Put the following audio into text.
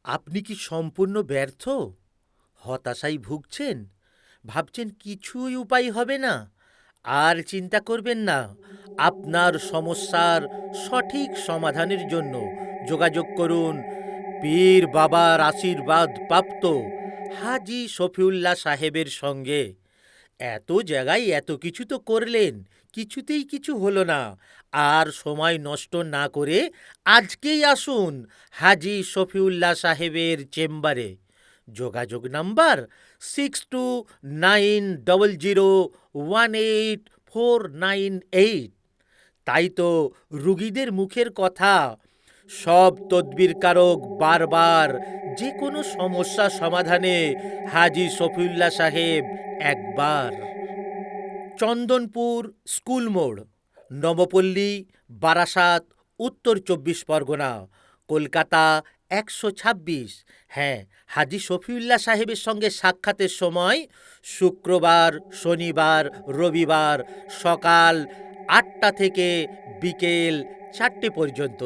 আপনি কি সম্পূর্ণ ব্যর্থ? হতাশায় ভুগছেন? ভাবছেন কিছুই উপায় হবে না? আর চিন্তা করবেন না। আপনার সমস্যার সঠিক সমাধানের জন্য যোগাযোগ করুন পীর বাবার আশীর্বাদ প্রাপ্ত হাজী শফিউল্লাহ সাহেবের সঙ্গে। এত জায়গায় এত কিছু তো করলেন, কিছুতেই কিছু হলো না। আর সময় নষ্ট না করে আজকেই আসুন হাজী শফিউল্লাহ সাহেবের চেম্বারে। যোগাযোগ নাম্বার 6290184988। তাই তো রুগীদের মুখের কথা, সব তদবিরকারক বারবার যে কোনো সমস্যা সমাধানে হাজী শফিউল্লাহ সাহেব একবার। চন্দনপুর স্কুল মোড়, নবপল্লী, বারাসাত, উত্তর 24 পরগনা, কলকাতা 126। হ্যাঁ, হাজী শফিউল্লাহ সাহেবের সঙ্গে সাক্ষাতের সময় শুক্রবার, শনিবার, রবিবার সকাল 8টা থেকে বিকেল 4টে পর্যন্ত।